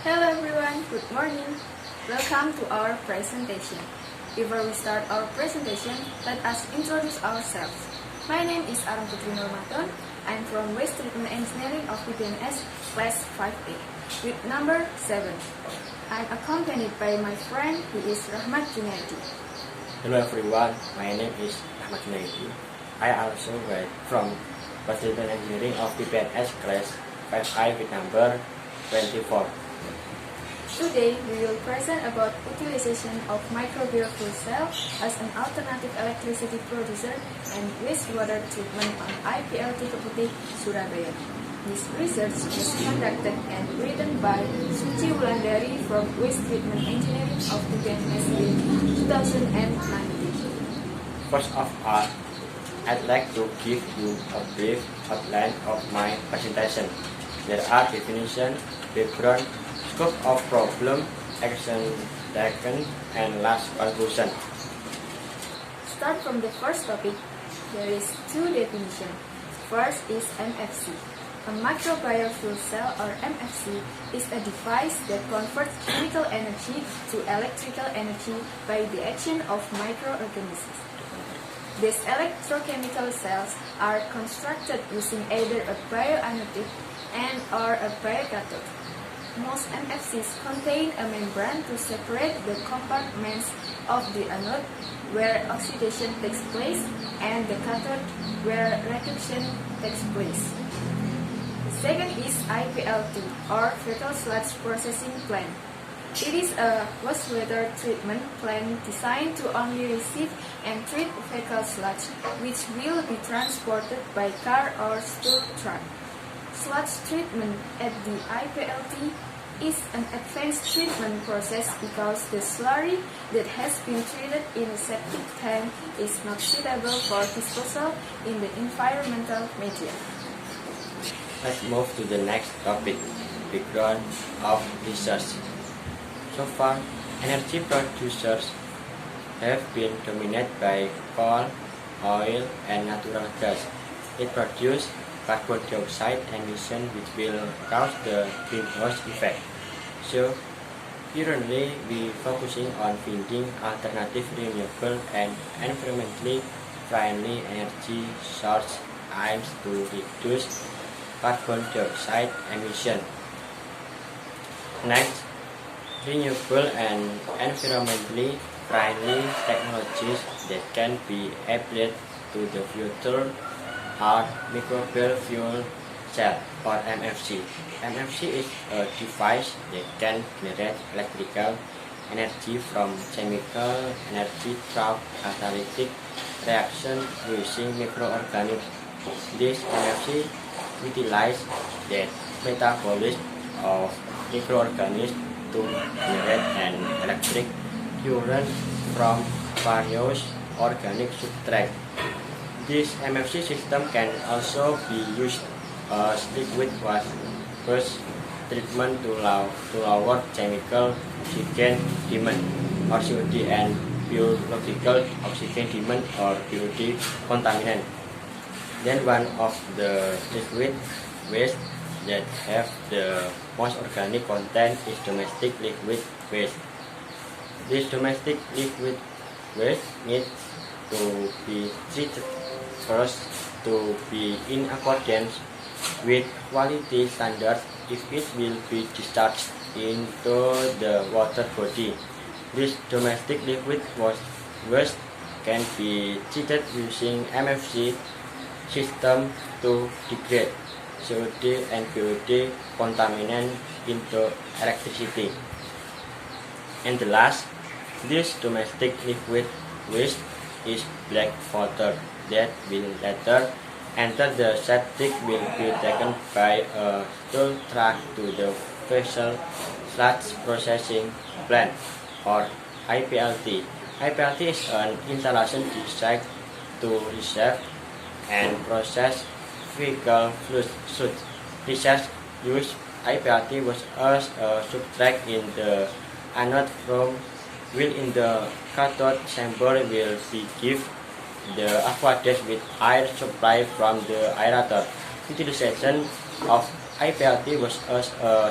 Hello everyone, good morning. Welcome to our presentation. Before we start our presentation, let us introduce ourselves. My name is Arum Putri Romadhon. I'm from Waste Treatment Engineering of PPNS Class 5A with number 7. I'm accompanied by my friend who is Rahmad Junaidi. Hello everyone, my name is Rahmad Junaidi. I also graduate from Waste Treatment Engineering of PPNS Class 5I with number 24. Today, we will present about utilization of microbial fuel cell as an alternative electricity producer and wastewater treatment on IPLT Keputih, Surabaya. This research was conducted and written by Suci Wulandari from Waste Treatment Engineering of PPNS in 2019. First of all, I'd like to give you a brief outline of my presentation. There are definition, background, scope of problem, action taken, and last conclusion. Start from the first topic. There is two definitions. First is MFC. A microbial fuel cell or MFC is a device that converts chemical energy to electrical energy by the action of microorganisms. These electrochemical cells are constructed using either a bioanode and or a biocathode. Most MFCs contain a membrane to separate the compartments of the anode where oxidation takes place and the cathode where reduction takes place. The second is IPLT or fecal sludge processing plant. It is a wastewater treatment plant designed to only receive and treat fecal sludge which will be transported by car or stool truck. Sludge treatment at the IPLT is an advanced treatment process because the slurry that has been treated in a septic tank is not suitable for disposal in the environmental media. Let's move to the next topic, background of research. So far, energy producers have been dominated by coal, oil, and natural gas. It produces carbon dioxide emission which will cause the greenhouse effect. So, currently we focusing on finding alternative renewable and environmentally friendly energy source aims to reduce carbon dioxide emission. Next, renewable and environmentally friendly technologies that can be applied to the future are microbial fuel cell or MFC. MFC is a device that can generate electrical energy from chemical energy through catalytic reaction using microorganisms. This MFC utilizes the metabolism of microorganisms to generate an electric current from various organic substrates. This MFC system can also be used as liquid waste treatment to lower chemical oxygen demand or COD and biological oxygen demand or BOD contaminant. Then one of the liquid waste that have the most organic content is domestic liquid waste. This domestic liquid waste needs to be treated first to be in accordance with quality standards if it will be discharged into the water body. This domestic liquid waste can be treated using MFC system to degrade COD and BOD contaminant into electricity. And the last, this domestic liquid waste is black water that will later enter the septic will be taken by a stool truck to the vessel sludge processing plant or IPLT. IPLT is an installation designed to receive and process fecal fluid. Research used IPLT was as a substrate in the anode from while in the cathode chamber will be give the aqueduct with air supply from the aerator. Utilization of IPLT was a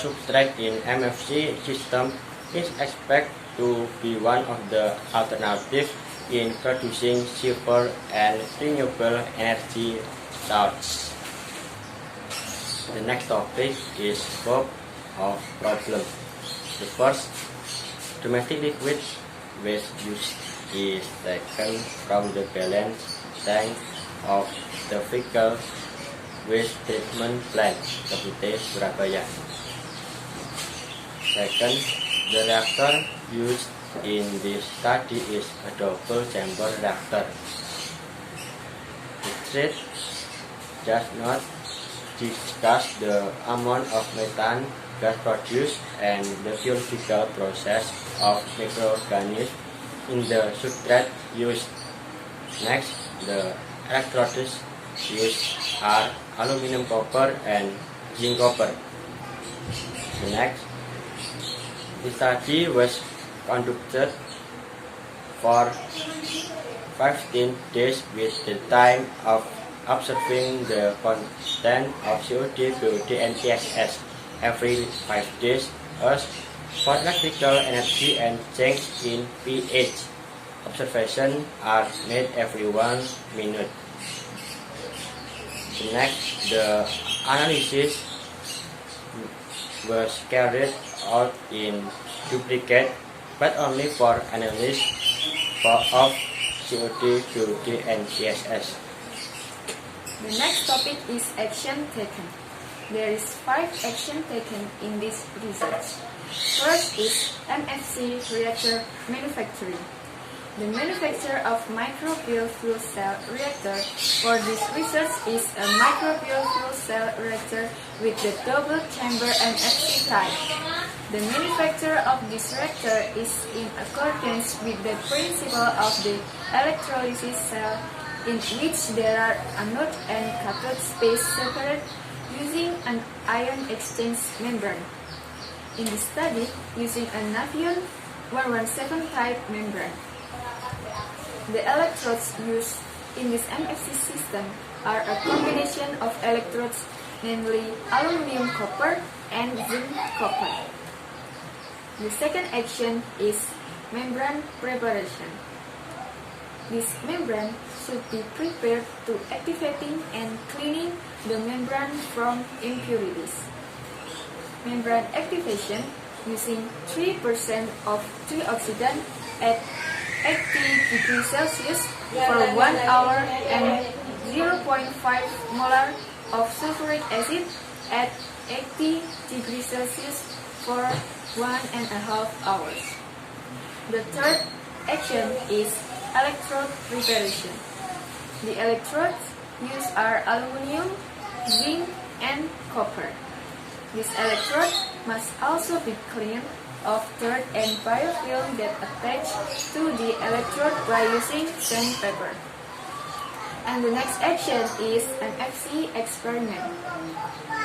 substrate in MFC system is expected to be one of the alternatives in producing cheaper and renewable energy sources. The next topic is scope of problem. The first, domestic liquid waste use is taken from the balance tank of the vehicle waste treatment plant, Keputih, Surabaya. Second, the reactor used in this study is a double chamber reactor. The third does not discuss the amount of methane gas produced and the biological process of microorganisms in the substrate used. Next, the electrodes used are aluminum copper and zinc copper. The next, the study was conducted for 15 days with the time of observing the content of COD, POD, and TSS every 5 days as for electrical energy and change in pH. Observations are made every 1 minute. Next, the analysis was carried out in duplicate but only for analysis of COD, POD, and TSS. The next topic is action taken. There is 5 action taken in this research. First is MFC reactor manufacturing. The manufacture of microbial fuel cell reactor for this research is a microbial fuel cell reactor with the double chamber MFC type. The manufacture of this reactor is in accordance with the principle of the electrolysis cell, in which there are anode and cathode space separate using an ion exchange membrane. In this study, using a Nafion 117 type membrane. The electrodes used in this MFC system are a combination of electrodes, namely aluminum copper and zinc copper. The second action is membrane preparation. This membrane should be prepared to activating and cleaning the membrane from impurities. Membrane activation using 3% of trioxidant at 80 degrees Celsius for 1 hour and 0.5 molar of sulfuric acid at 80 degrees Celsius for 1.5 hours. The third action is electrode preparation. The electrodes used are aluminum, zinc, and copper. This electrode must also be cleaned of dirt and biofilm that attach to the electrode by using sandpaper. And the next action is an FC experiment.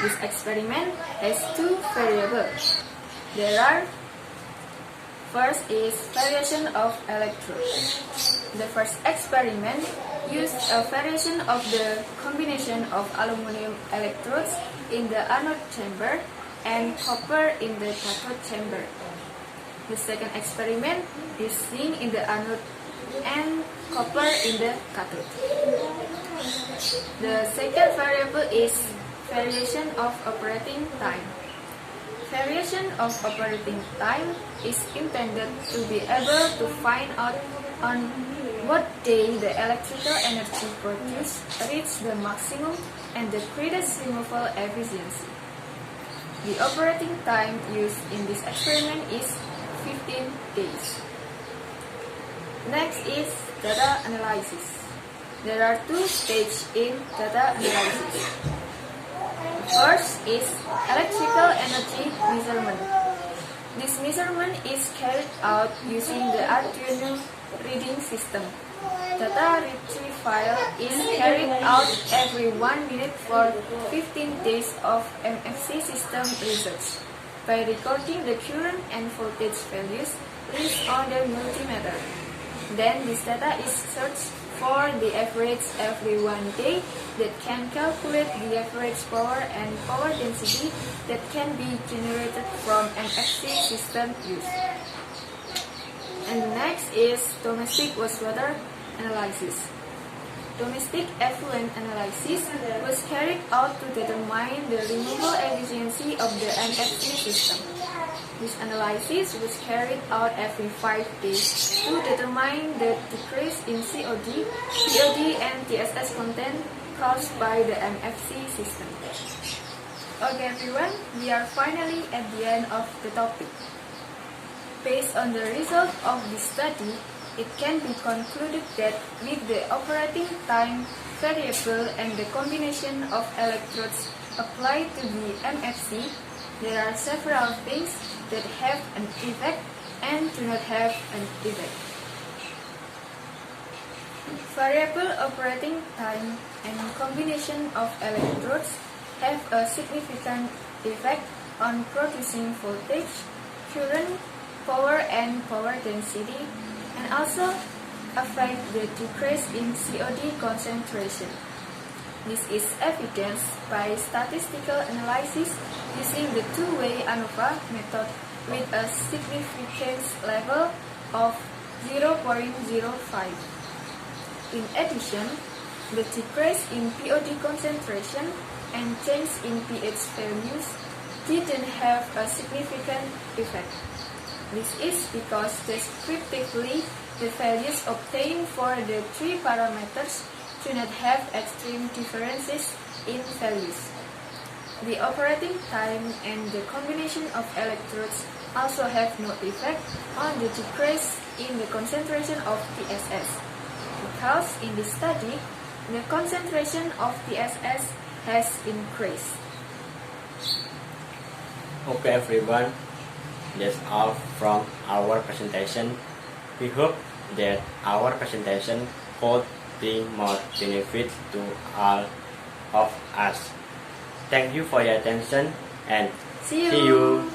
This experiment has 2 variables. There are first is variation of electrodes. The first experiment used a variation of the combination of aluminum electrodes in the anode chamber and copper in the cathode chamber. The second experiment is zinc in the anode and copper in the cathode. The second variable is variation of operating time. Variation of operating time is intended to be able to find out on what day the electrical energy produced reached the maximum and the greatest removal efficiency. The operating time used in this experiment is 15 days. Next is data analysis. There are 2 stages in data analysis. First is electrical energy measurement. This measurement is carried out using the Arduino reading system. Data retrieval is carried out every 1 minute for 15 days of MFC system research by recording the current and voltage values reached on the multimeter. Then this data is searched for the average every 1 day that can calculate the average power and power density that can be generated from MFC system use. And the next is domestic wastewater analysis. Domestic effluent analysis was carried out to determine the removal efficiency of the MFC system. This analysis was carried out every 5 days to determine the decrease in COD, POD, and TSS content caused by the MFC system. Okay everyone, we are finally at the end of the topic. Based on the result of this study, it can be concluded that with the operating time variable and the combination of electrodes applied to the MFC, there are several things that have an effect and do not have an effect. Variable operating time and combination of electrodes have a significant effect on producing voltage, current, power and power density, and also affect the decrease in COD concentration. This is evidenced by statistical analysis using the two-way ANOVA method with a significance level of 0.05. In addition, the decrease in POD concentration and change in pH values didn't have a significant effect. This is because descriptively the values obtained for the three parameters do not have extreme differences in values. The operating time and the combination of electrodes also have no effect on the decrease in the concentration of TSS, because in this study, the concentration of TSS has increased. Okay everyone, that's all from our presentation. We hope that our presentation could bring more benefit to all of us. Thank you for your attention and See you. See you.